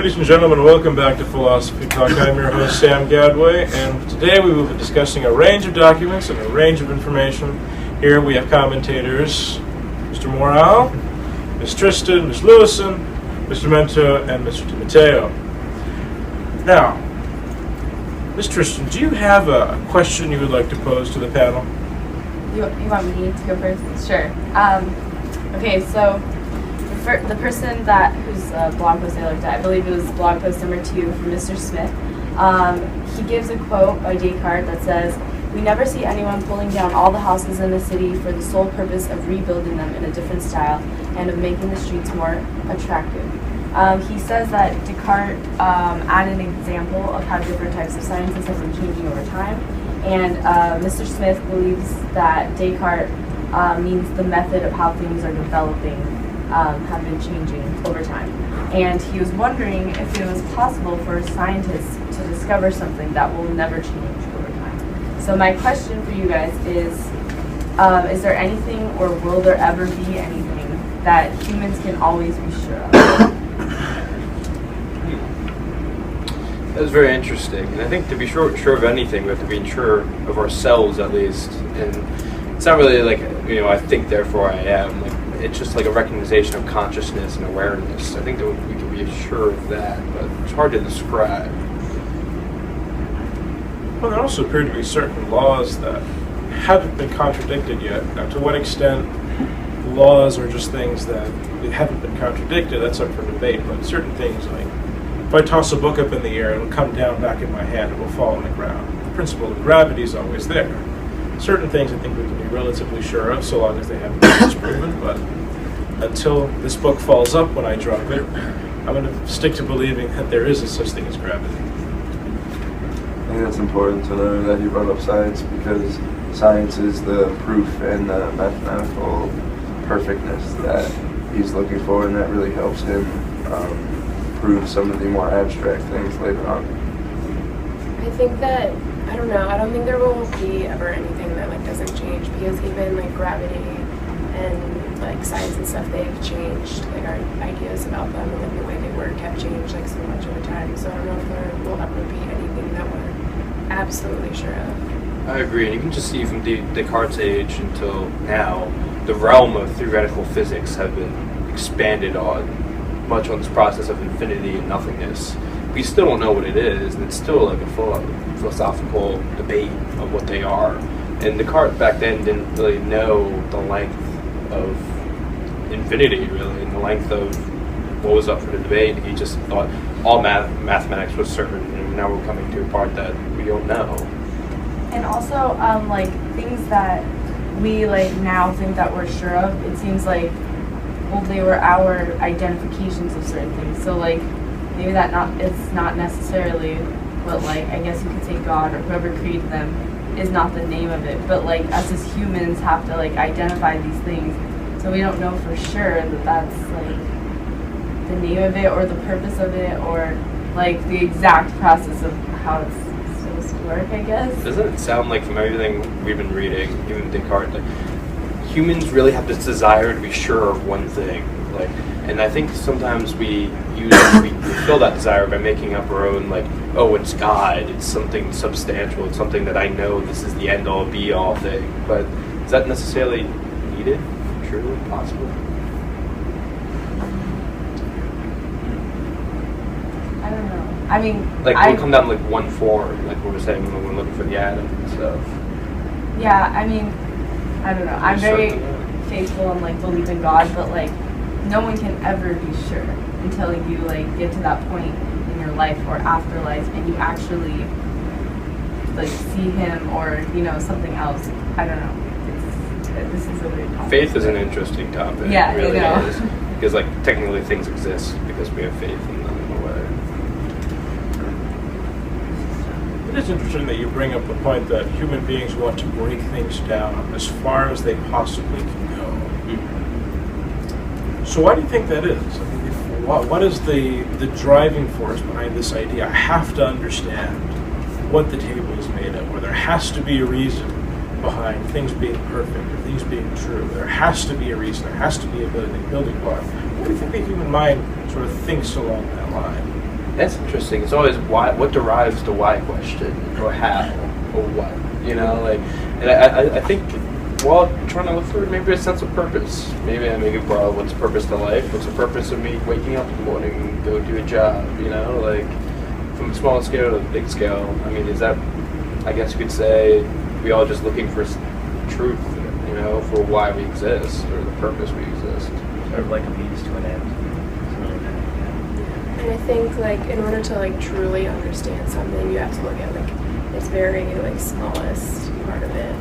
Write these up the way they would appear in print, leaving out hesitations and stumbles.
Ladies and gentlemen, welcome back to Philosophy Talk. I'm your host, Sam Gadway, and today we will be discussing a range of documents and a range of information. Here we have commentators, Mr. Morale, Ms. Tristan, Ms. Lewison, Mr. Mento, and Mr. DiMatteo. Now, Ms. Tristan, do you have a question you would like to pose to the panel? You want me to go first? Sure. Okay, so the person whose blog post I looked at, I believe it was blog post number 2 from Mr. Smith, he gives a quote by Descartes that says, "We never see anyone pulling down all the houses in the city for the sole purpose of rebuilding them in a different style and of making the streets more attractive." He says that Descartes added an example of how different types of sciences have been changing over time, and Mr. Smith believes that Descartes means the method of how things are developing have been changing over time. And he was wondering if it was possible for scientists to discover something that will never change over time. So my question for you guys is there anything, or will there ever be anything, that humans can always be sure of? That was very interesting. And I think to be sure of anything, we have to be sure of ourselves at least. And it's not really like, I think therefore I am. Like, it's just like a recognition of consciousness and awareness. I think that we can be sure of that, but it's hard to describe. Well, there also appear to be certain laws that haven't been contradicted yet. Now, to what extent laws are just things that haven't been contradicted, that's up for debate, but certain things, like if I toss a book up in the air, it'll come down back in my hand, it will fall on the ground. The principle of gravity is always there. Certain things I think we can be relatively sure of, so long as they haven't been disproven, but until this book falls up when I drop it, I'm going to stick to believing that there is a such thing as gravity. I think it's important to know that he brought up science, because science is the proof and the mathematical perfectness that he's looking for, and that really helps him prove some of the more abstract things later on. I think that, I don't think there will be ever anything that doesn't change, because even gravity and science and stuff, they've changed. Our ideas about them and the way they work have changed so much over time. So I don't know if there will ever be anything that we're absolutely sure of. I agree, and you can just see from Descartes' age until now, the realm of theoretical physics have been expanded much on this process of infinity and nothingness. We still don't know what it is, and it's still a philosophical debate of what they are. And Descartes back then didn't really know the length of infinity, really, and the length of what was up for the debate. He just thought all mathematics was certain, and now we're coming to a part that we don't know. And also, things that we now think that we're sure of, it seems they were our identifications of certain things. So maybe it's not necessarily what I guess you could say God or whoever created them is not the name of it, but us as humans have to identify these things, so we don't know for sure that that's the name of it or the purpose of it or the exact process of how it's supposed to work, I guess. Doesn't it sound like, from everything we've been reading, even Descartes, humans really have this desire to be sure of one thing, and I think sometimes we fill that desire by making up our own, it's God, it's something substantial, it's something that I know this is the end-all, be-all thing. But is that necessarily needed? Truly possible? I don't know. I mean, we'll come down to one form, like we were saying when we're looking for the atom and stuff. Yeah, I mean, I don't know. I'm very faithful and believe in God, but no one can ever be sure until you get to that point in your life or afterlife and you actually see him or something else. I don't know. This is a weird topic. Faith is an interesting topic. Yeah, it really I know. is, because technically things exist because we have faith in them in a way. It is interesting that you bring up the point that human beings want to break things down as far as they possibly can go. So why do you think that is? I mean, what is the driving force behind this idea? I have to understand what the table is made of, or there has to be a reason behind things being perfect or things being true. There has to be a reason. There has to be a building block. What do you think the human mind sort of thinks along that line? That's interesting. It's always why, what derives the why question, or how, or what. You know, like, and I think while trying to look for maybe a sense of purpose, maybe I make it broad. What's the purpose to life? What's the purpose of me waking up in the morning and go do a job? You know, like from the small scale to the big scale. I mean, is that? I guess you could say we all just looking for truth. You know, for why we exist or the purpose we exist. Sort of like a means to an end. And I think like in order to like truly understand something, you have to look at like its very like smallest part of it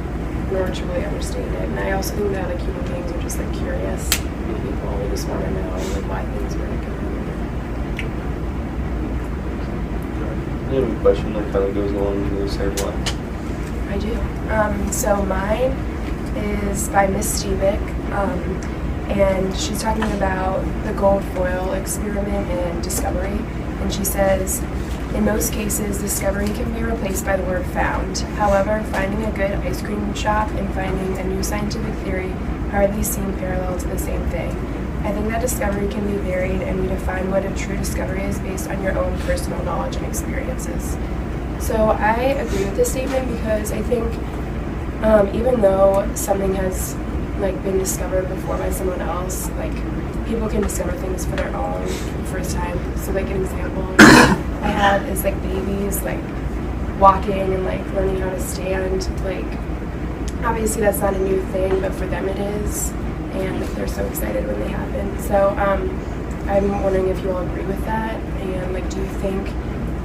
in order to really understand it. And I also think that like human beings are just like curious people. We just want to know like why things work. I have a question that kind of goes along the same line. I do. So mine is by Miss Stevick, and she's talking about the gold foil experiment and discovery. And she says, in most cases, discovery can be replaced by the word found. However, finding a good ice cream shop and finding a new scientific theory hardly seem parallel to the same thing. I think that discovery can be varied, and we define what a true discovery is based on your own personal knowledge and experiences. So I agree with this statement because I think even though something has like been discovered before by someone else, like people can discover things for their own first time. So like an example I have is like babies like walking and like learning how to stand. Like obviously that's not a new thing, but for them it is, and they're so excited when they happen. So I'm wondering if you all agree with that, and like do you think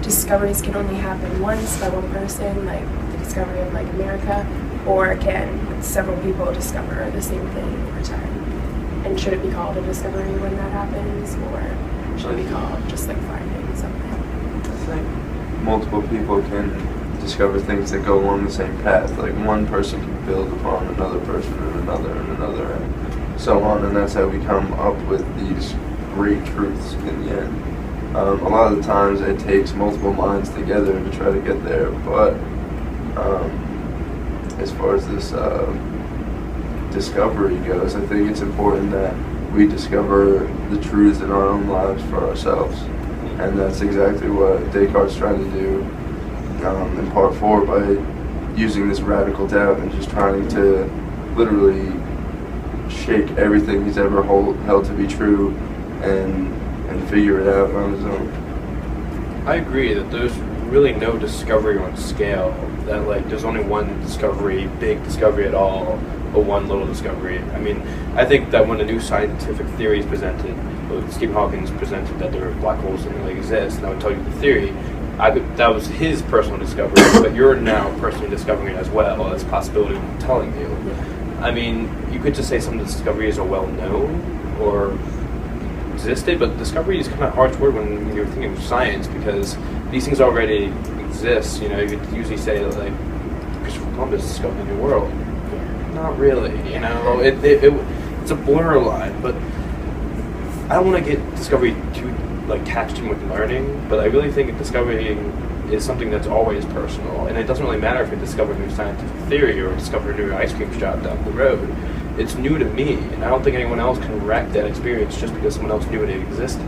discoveries can only happen once by one person, like the discovery of like America, or can several people discover the same thing over time? And should it be called a discovery when that happens, or should it be called just like finding something? I think multiple people can discover things that go along the same path. Like one person can build upon another person and another and so on, and that's how we come up with these great truths in the end. A lot of the times it takes multiple minds together to try to get there, but as far as this discovery goes, I think it's important that we discover the truths in our own lives for ourselves. And that's exactly what Descartes trying to do in part 4 by using this radical doubt and just trying to literally shake everything he's ever held to be true and figure it out on his own. I agree that there's really no discovery on scale. That like there's only one discovery, big discovery at all, or one little discovery. I mean, I think that when a new scientific theory is presented, Stephen Hawking presented that there are black holes that really exist, and I would tell you the theory, that was his personal discovery, but you're now personally discovering it as well. That's a possibility of telling you. I mean, you could just say some discoveries are well known or existed, but discovery is kind of a harsh word when you're thinking of science because these things already exist. You know, you could usually say like Christopher Columbus discovered the New World. Not really. You know, it's a blur line, but I don't want to get discovery too like attached in with learning, but I really think discovery is something that's always personal, and it doesn't really matter if you discover a new scientific theory or discover a new ice cream shop down the road. It's new to me, and I don't think anyone else can wreck that experience just because someone else knew it existed.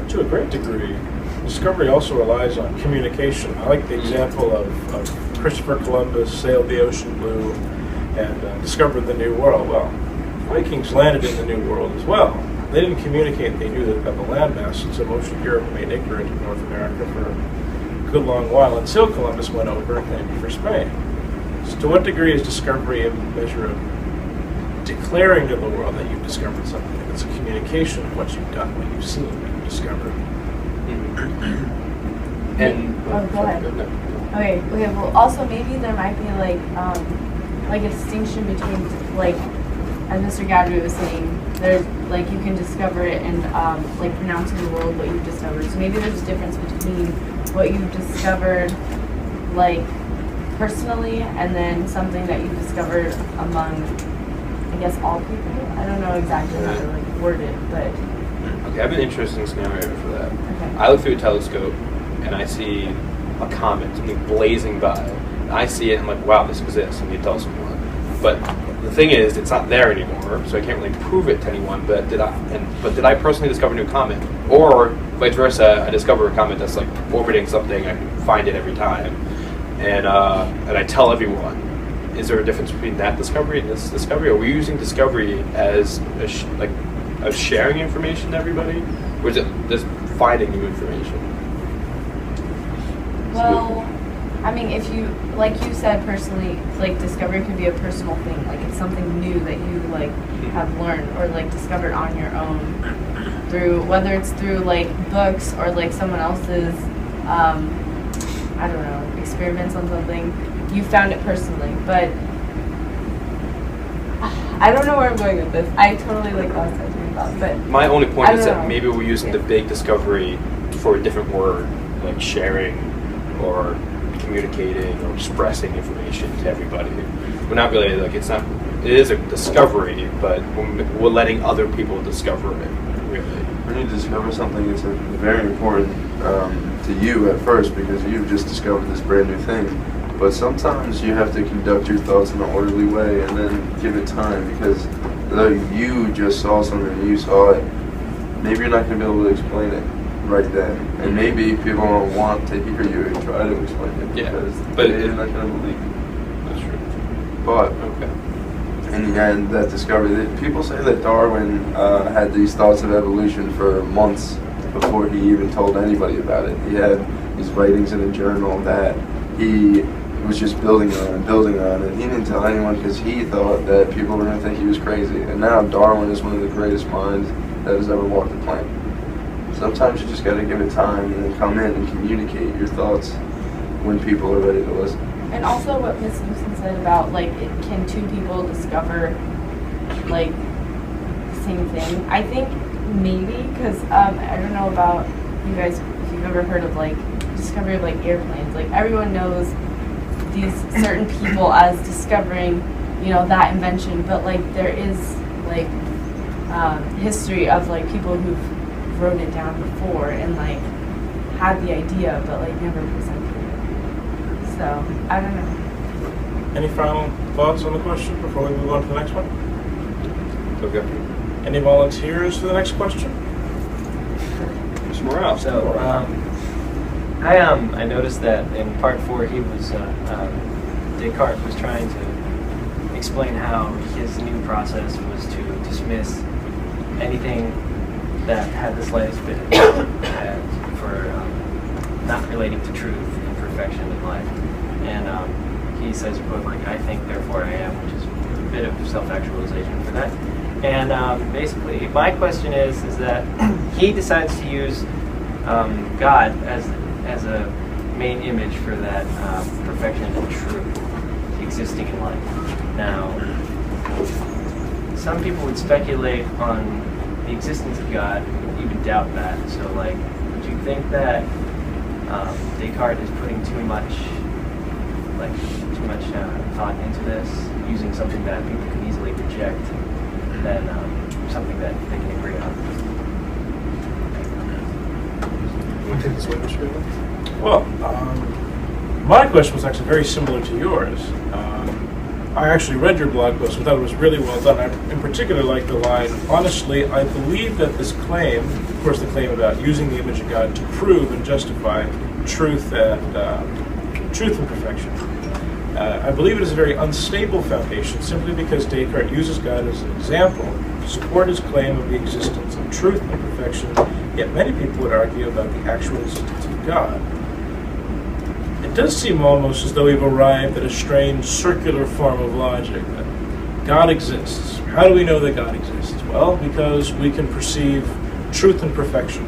To a great degree, discovery also relies on communication. I like the example of Christopher Columbus sailed the ocean blue and discovered the New World. Well, Vikings landed in the New World as well. They didn't communicate they knew that about the landmass, and so most of Europe remained ignorant of North America for a good long while until Columbus went over and claimed for Spain. So to what degree is discovery a measure of declaring to the world that you've discovered something? It's a communication of what you've done, what you've seen, what you've discovered. And go ahead. Okay. Well, also maybe there might be like a distinction between like, as Mr. Gadry was saying, there's like you can discover it and like pronounce to the world what you've discovered. So maybe there's a difference between what you've discovered, like personally, and then something that you've discovered among, I guess, all people. I don't know exactly how to like word it, but. Okay, I have an interesting scenario for that. Okay. I look through a telescope and I see a comet, something blazing by. And I see it and I'm like, wow, this exists, and you tell someone. But the thing is, it's not there anymore, so I can't really prove it to anyone. But did I personally discover a new comet, or vice versa? I discover a comet that's like orbiting something. I can find it every time, and I tell everyone. Is there a difference between that discovery and this discovery? Are we using discovery as as sharing information to everybody, or is it just finding new information? Well, I mean, if you, like you said personally, like discovery could be a personal thing. Like it's something new that you like have learned or like discovered on your own through, whether it's through like books or like someone else's, I don't know, experiments on something. You found it personally, but I don't know where I'm going with this. I totally like lost my train of thought, but My only point is that know. maybe we're using the big discovery for a different word, like sharing or communicating or expressing information to everybody. We're not really like it is a discovery, but we're letting other people discover it. Really, When you discover something, it's very important to you at first because you've just discovered this brand new thing. But sometimes you have to conduct your thoughts in an orderly way and then give it time because though you just saw something and you saw it, maybe you're not going to be able to explain it right then. And maybe people don't want to hear you and try to explain it because they're not going to believe you. that's true. But Okay. in the end, that discovery, people say that Darwin had these thoughts of evolution for months before he even told anybody about it. He had these writings in a journal that he was just building on, and he didn't tell anyone because he thought that people were going to think he was crazy. And now Darwin is one of the greatest minds that has ever walked the planet. Sometimes you just got to give it time and then come in and communicate your thoughts when people are ready to listen. and also what Miss Lucen said about like can two people discover like the same thing? I think maybe because I don't know about you guys if you've ever heard of like discovery of like airplanes. Like everyone knows these certain people as discovering, you know, that invention, but like there is like history of like people who've wrote it down before and like had the idea but like never presented it. So I don't know. Any final thoughts on the question before we move on to the next one? Okay. Any volunteers for the next question? Mr. Morale. So, I noticed that in part 4 he was Descartes was trying to explain how his new process was to dismiss anything that had the slightest bit of doubt as for not relating to truth and perfection in life. And he says, quote, like, I think, therefore I am, which is a bit of self-actualization for that. And basically, my question is that he decides to use God as a main image for that perfection and truth existing in life. Now, some people would speculate on the existence of God, even doubt that. So, like, would you think that Descartes is putting too much thought into this, using something that people can easily reject, than something that they can agree on? You want to take this one, Mr. Goodman? Well, my question was actually very similar to yours. I actually read your blog post and thought it was really well done. I in particular like the line, honestly, I believe that this claim, of course the claim about using the image of God to prove and justify truth and perfection, I believe it is a very unstable foundation simply because Descartes uses God as an example to support his claim of the existence of truth and perfection, yet many people would argue about the actual existence of God. It does seem almost as though we've arrived at a strange circular form of logic that God exists. How do we know that God exists? Well, because we can perceive truth and perfection.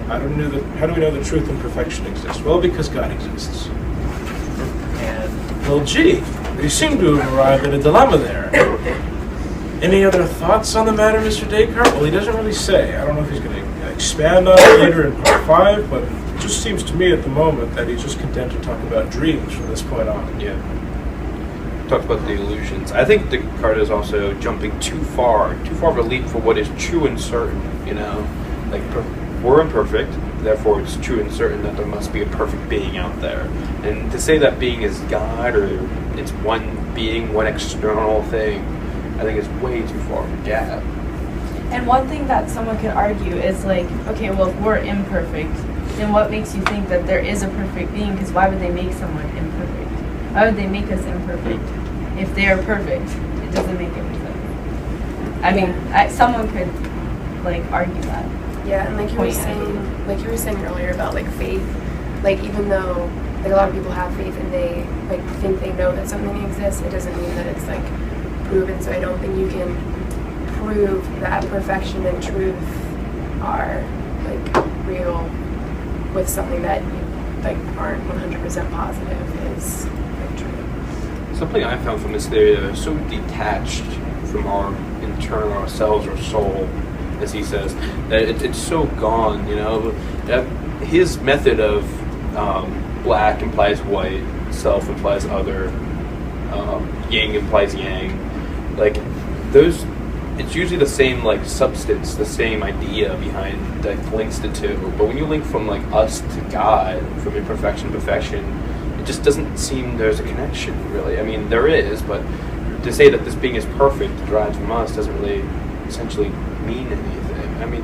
How do we know that truth and perfection exist? Well, because God exists. Well, gee, we seem to have arrived at a dilemma there. Any other thoughts on the matter, Mr. Descartes? Well, he doesn't really say. I don't know if he's going to expand on it later in part 5, but it just seems to me at the moment that he's just content to talk about dreams from this point on. Yeah. Talked about the illusions. I think Descartes is also jumping too far of a leap for what is true and certain, you know? Like, we're imperfect, therefore it's true and certain that there must be a perfect being out there. And to say that being is God, or it's one being, one external thing, I think is way too far of a gap. And one thing that someone could argue is like, okay, well, if we're imperfect, then what makes you think that there is a perfect being? Because why would they make someone imperfect? Why would they make us imperfect if they are perfect? It doesn't make any sense. I mean, someone could like argue that. Yeah, and like you were saying earlier about like faith, like even though like a lot of people have faith and they like think they know that something exists, it doesn't mean that it's like proven. So I don't think you can prove that perfection and truth are like real with something that you like aren't 100% positive is like true. Something I found from this theory that is so detached from our internal ourselves or soul, as he says, that it's so gone, you know. His method of black implies white, self implies other, yin implies yang. Like those, it's usually the same like substance, the same idea behind that links the two. But when you link from like us to God, from imperfection to perfection, it just doesn't seem there's a connection really. I mean, there is, but to say that this being is perfect, derived from us, doesn't really essentially mean anything. I mean,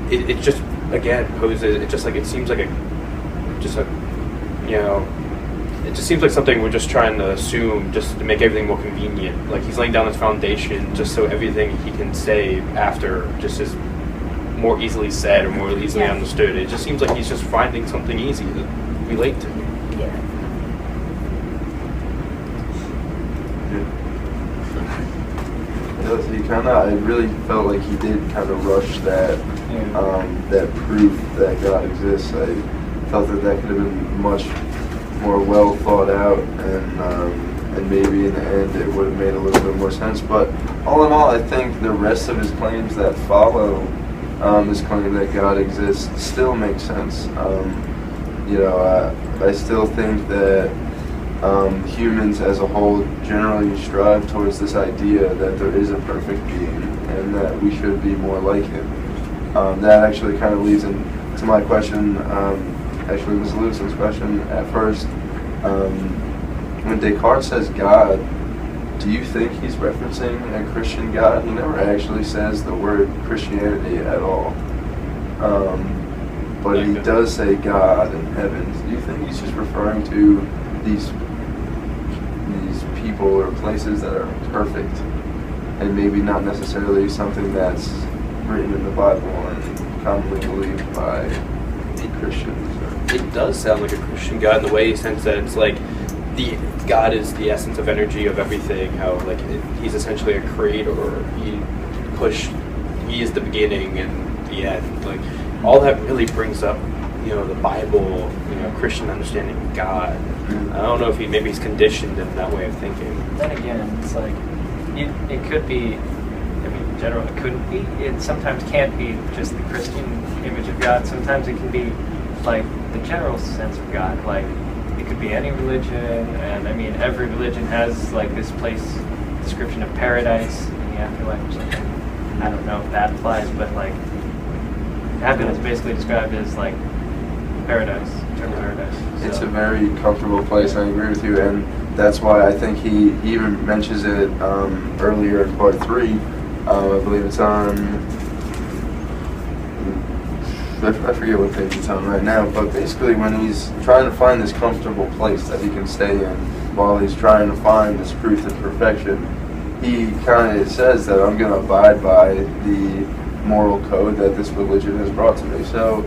it just again poses. It just like it seems like it just seems like something we're just trying to assume just to make everything more convenient. Like he's laying down his foundation just so everything he can say after just is more easily said or more easily understood. It just seems like he's just finding something easy to relate to. Yeah. I really felt like he did kind of rush that that proof that God exists. I felt that could have been much more well thought out, and maybe in the end it would have made a little bit more sense. But all in all, I think the rest of his claims that follow his claim that God exists still make sense. I still think that humans as a whole generally strive towards this idea that there is a perfect being and that we should be more like him. That actually kind of leads into my question, actually Ms. Lewison's question at first. When Descartes says God, do you think he's referencing a Christian God? He never actually says the word Christianity at all. But he does say God and heavens. Do you think he's just referring to these people or places that are perfect and maybe not necessarily something that's written in the Bible and commonly believed by Christians? It does sound like a Christian God in the way, sense that it's like God is the essence of energy of everything. How like he's essentially a creator. He is the beginning and the end. Like all that really brings up, the Bible, Christian understanding of God. I don't know if he's conditioned in that way of thinking. Then again, it's like it could be. I mean, in general, it couldn't be. It sometimes can't be just the Christian image of God. Sometimes it can be like the general sense of God. Like it could be any religion, and I mean, every religion has like this place description of paradise in the afterlife or something. I don't know if that applies, but like heaven is basically described as like paradise, eternal paradise. So. It's a very comfortable place, I agree with you, and that's why I think he even mentions it earlier in part 3. I believe it's on, I forget what page it's on right now, but basically when he's trying to find this comfortable place that he can stay in while he's trying to find this truth and perfection, he kind of says that I'm going to abide by the moral code that this religion has brought to me. So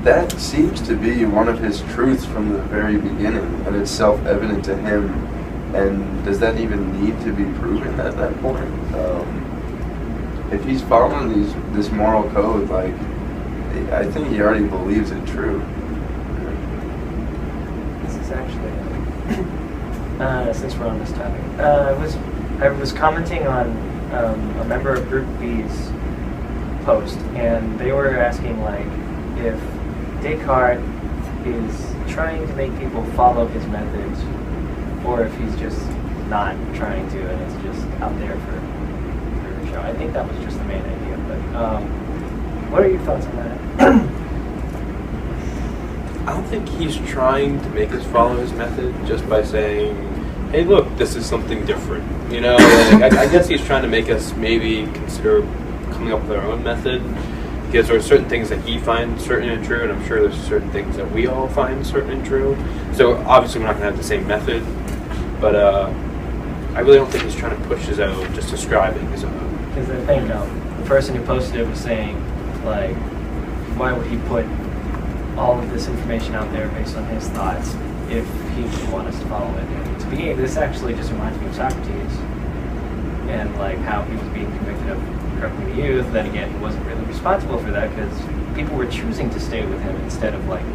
that seems to be one of his truths from the very beginning, and it's self-evident to him. And does that even need to be proven at that point? If he's following this moral code, like I think he already believes it true. This is actually since we're on this topic, I was commenting on a member of Group B's post, and they were asking like if Descartes is trying to make people follow his methods, or if he's just not trying to, and it's just out there for a show. I think that was just the main idea. But what are your thoughts on that? I don't think he's trying to make us follow his method just by saying, hey, look, this is something different. You know, like, I guess he's trying to make us maybe consider coming up with our own method. Because there are certain things that he finds certain and true, and I'm sure there's certain things that we all find certain and true. So obviously we're not going to have the same method, but I really don't think he's trying to push his own, just describing his own. Because the thing, the person who posted it was saying, like, why would he put all of this information out there based on his thoughts if he didn't want us to follow it? And to me, this actually just reminds me of Socrates and like how he was being convicted of corrupting the youth. Then again, he wasn't really responsible for that because people were choosing to stay with him instead of like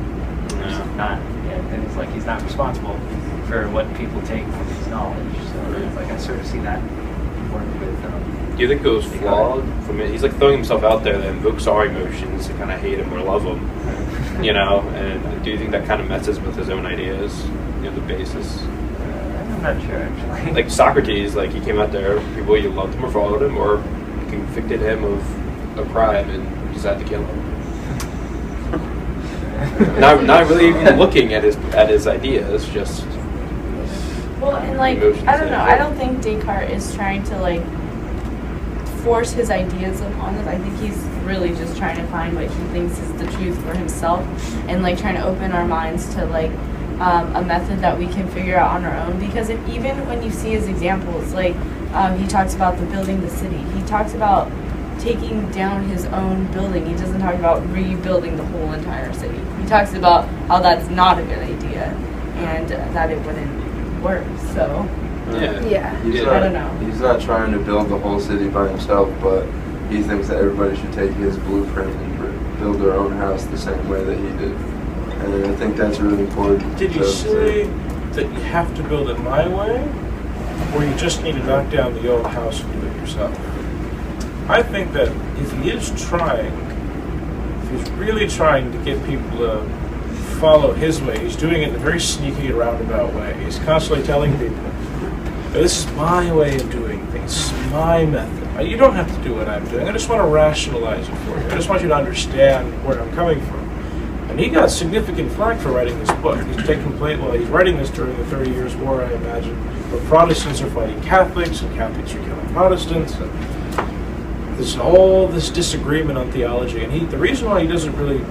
just not. And it's like he's not responsible for what people take from his knowledge. So it's like I sort of see that work with. Do you think it was flawed from it? He's like throwing himself out there that invokes our emotions to kind of hate him or love him, you know? And do you think that kind of messes with his own ideas, you know, the basis? I'm not sure actually. Like Socrates, like he came out there, people either loved him or followed him or convicted him of a crime and decided to kill him. not really even looking at his ideas, just. Well, and like I don't know. I don't think Descartes is trying to like force his ideas upon us. I think he's really just trying to find what he thinks is the truth for himself, and like trying to open our minds to like a method that we can figure out on our own. Because if, even when you see his examples, like he talks about the building the city, he talks about taking down his own building. He doesn't talk about rebuilding the whole entire city. He talks about how that's not a good idea and that it wouldn't work. So Yeah. I don't know. He's not trying to build the whole city by himself, but he thinks that everybody should take his blueprint and build their own house the same way that he did. And I think that's really important. Did you say that you have to build it my way, or you just need to knock down the old house and do it yourself? I think that if he is trying, if he's really trying to get people to follow his way, he's doing it in a very sneaky and roundabout way. He's constantly telling people, this is my way of doing things, this is my method. You don't have to do what I'm doing. I just want to rationalize it for you. I just want you to understand where I'm coming from. And he got significant flack for writing this book. He's he's writing this during the 30 Years' War, I imagine, where Protestants are fighting Catholics and Catholics are killing Protestants. And there's all this disagreement on theology. And the reason why he doesn't really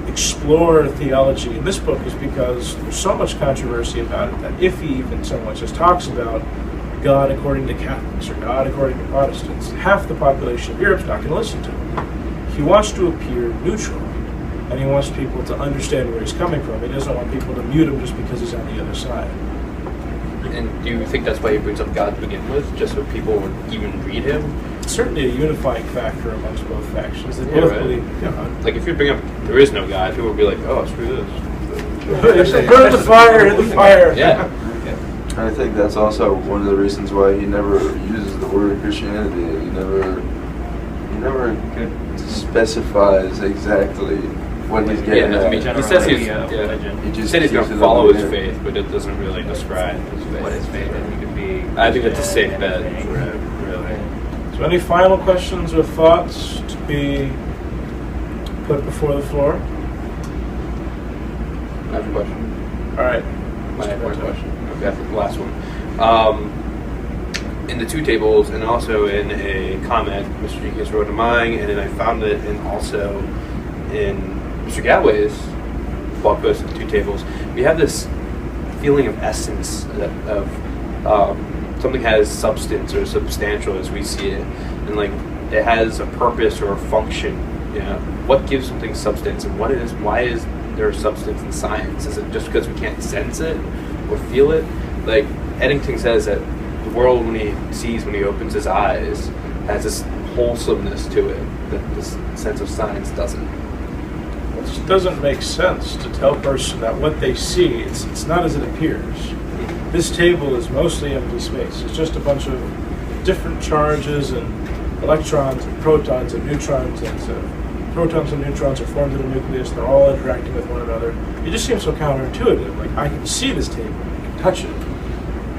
explore theology in this book is because there's so much controversy about it that if he even so much as talks about God according to Catholics or God according to Protestants, half the population of Europe's not going to listen to him. He wants to appear neutral, and he wants people to understand where he's coming from. He doesn't want people to mute him just because he's on the other side. And do you think that's why he brings up God to begin with, just so people would even read him? It's certainly a unifying factor amongst both factions. They both believe in God. Like if you bring up there is no God, people would be like, oh, screw this. Burn the fire in the fire. Yeah. I think that's also one of the reasons why he never uses the word Christianity. He never specifies exactly what he's getting at. I mean, he says he's He said he's going to follow his faith, but it doesn't really describe his faith. What his faith is. He could be. I think it's a safe bet anything. for him, really. So any final questions or thoughts to be put before the floor? I have a question. All right. I have one question. Okay, I think the last one. In the two tables, and also in a comment Mr. Jenkins wrote in mine, and then I found it also in Mr. Galway's blog post in the two tables. We have this feeling of essence of something has substance or substantial as we see it, and like it has a purpose or a function. You know, what gives something substance, and why is there substance in science? Is it just because we can't sense it or feel it? Like Eddington says that the world when he opens his eyes has this wholesomeness to it that this sense of science doesn't. It just doesn't make sense to tell a person that what they see, it's not as it appears. This table is mostly empty space. It's just a bunch of different charges and electrons and protons and neutrons, and so protons and neutrons are formed in the nucleus. They're all interacting with one another. It just seems so counterintuitive. Like, I can see this table. I can touch it.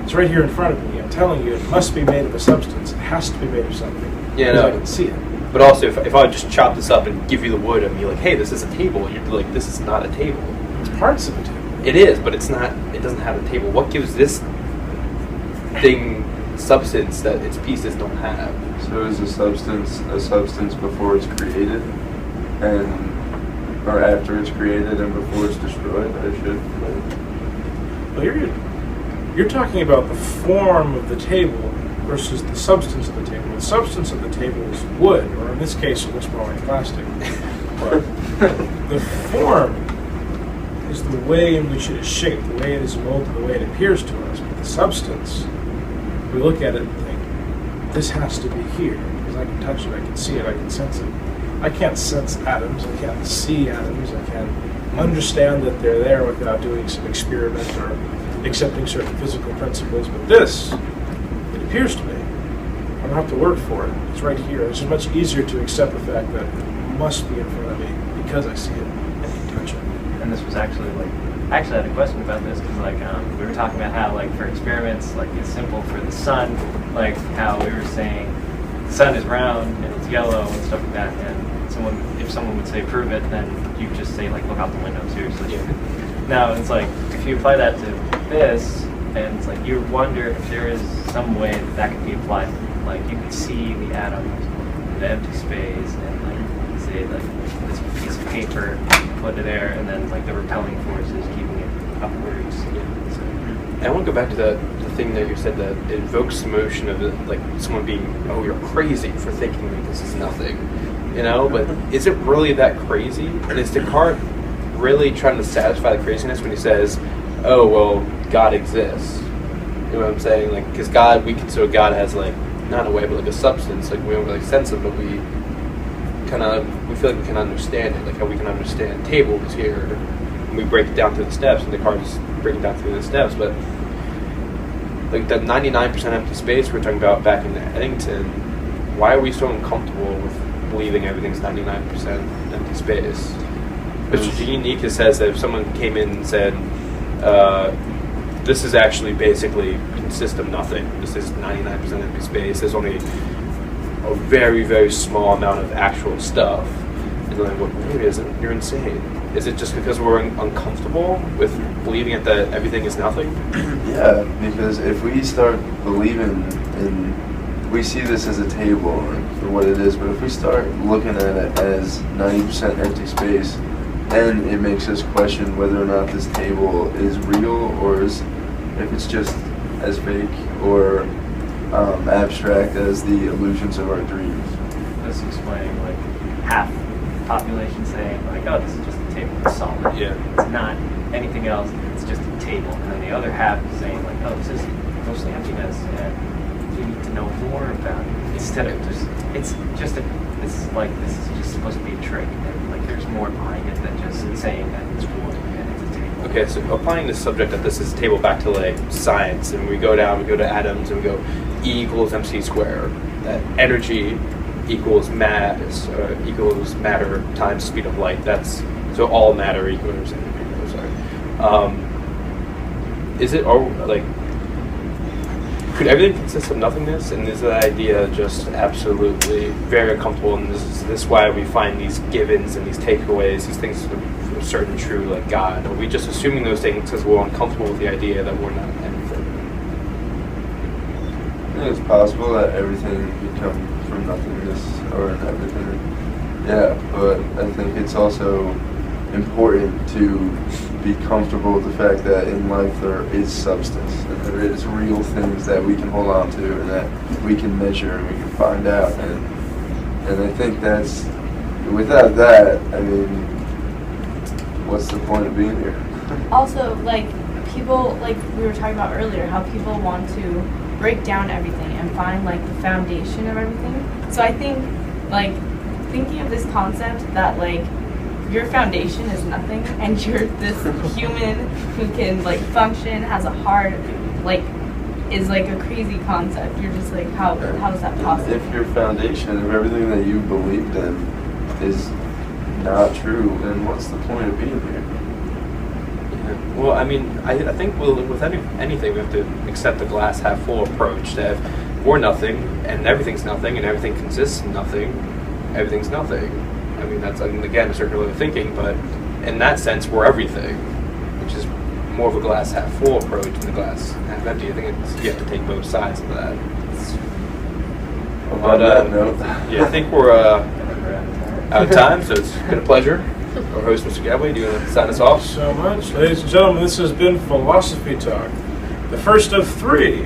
It's right here in front of me. I'm telling you, it must be made of a substance. It has to be made of something. Yeah, because no. I can see it. But also, if I would just chop this up and give you the wood and be like, hey, this is a table, and you'd be like, this is not a table. It's parts of a table. It is, but it's not. It doesn't have a table. What gives this thing, substance that its pieces don't have. So is a substance before it's created, or after it's created and before it's destroyed? I should. Well, you're talking about the form of the table versus the substance of the table. The substance of the table is wood, or in this case, it looks more like plastic. But the form is the way in which it is shaped, the way it is molded, the way it appears to us. But the substance, we look at it and think, this has to be here, because I can touch it, I can see it, I can sense it. I can't sense atoms, I can't see atoms, I can't understand that they're there without doing some experiment or accepting certain physical principles. But this, it appears to me. I don't have to work for it. It's right here. It's much easier to accept the fact that it must be in front of me because I see it and can touch it. And this was actually I actually had a question about this because we were talking about how for experiments it's simple for the sun, how we were saying the sun is round and it's yellow and stuff like that, and if someone would say prove it, then you just say look out the window, seriously. Yeah. Now it's if you apply that to this, and it's you wonder if there is some way that could be applied. You could see the atoms, the empty space, and say this piece of paper, put it there, and then the repelling forces keeping it upwards. So, And I want to go back to the thing that you said that it invokes the emotion of someone being, oh, you're crazy for thinking that this is nothing, But is it really that crazy? And is Descartes really trying to satisfy the craziness when he says, oh, well, God exists? You know what I'm saying? Because God, we consider God as not in a way, but a substance. We don't really sense it, but we feel we can understand it. How we can understand tables here, and we break it down through the steps, and Descartes break it down through the steps. But that 99% empty space we were talking about back in Eddington, why are we so uncomfortable with believing everything's 99% empty space? Mr. Unique says that if someone came in and said, this is actually basically consists of nothing. This is 99% empty space. There's only a very, very small amount of actual stuff. And then no, it isn't. You're insane. Is it just because we're uncomfortable with believing that everything is nothing? Yeah, because if we start believing we see this as a table for what it is, but if we start looking at it as 90% empty space, then it makes us question whether or not this table is real, or if it's just as fake or abstract as the illusions of our dreams. This explaining half the population saying oh, this is just a table, it's solid. Yeah. It's not anything else, it's just a table. And then the other half is saying oh, this is mostly emptiness and you need to know more about it. Instead of just this is just supposed to be a trick, and there's more behind it than just saying that it's wood and it's a table. Okay, so applying this subject that this is a table back to science, and we go to atoms, and we go E equals mc squared. That energy equals mass equals matter times speed of light. So all matter equals energy. Is it could everything consist of nothingness? And is that idea just absolutely very uncomfortable? And this is why we find these givens and these takeaways, these things that are certain true, like God? Are we just assuming those things because we're uncomfortable with the idea that we're not anything? I think it's possible that everything could come from nothingness or everything. Yeah, but I think it's also important to be comfortable with the fact that in life there is substance and there is real things that we can hold on to and that we can measure and we can find out, and I think that's, without that, I mean, what's the point of being here? Also, people, we were talking about earlier, how people want to break down everything and find the foundation of everything. So I think thinking of this concept that your foundation is nothing and you're this human who can function, has a heart, is a crazy concept. You're just how is that possible? If your foundation of everything that you believed in is not true, then what's the point of being here? Yeah. Well, I mean, I think with anything we have to accept the glass half full approach, that if we're nothing and everything's nothing and everything consists of nothing, everything's nothing. I mean, that's again a circular way of thinking, but in that sense, we're everything, which is more of a glass half full approach than a glass half empty. I think you have to take both sides of that. On that note. Yeah, I think we're out of time, so it's been a pleasure. Our host, Mr. Gabway, do you want to sign us off? So much. Ladies and gentlemen, this has been Philosophy Talk. The first of 3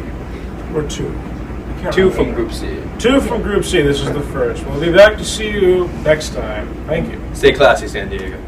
or 2. I can't 2 remember. from Group C. 2 from Group C. This is the first. We'll be back to see you next time. Thank you. Stay classy, San Diego.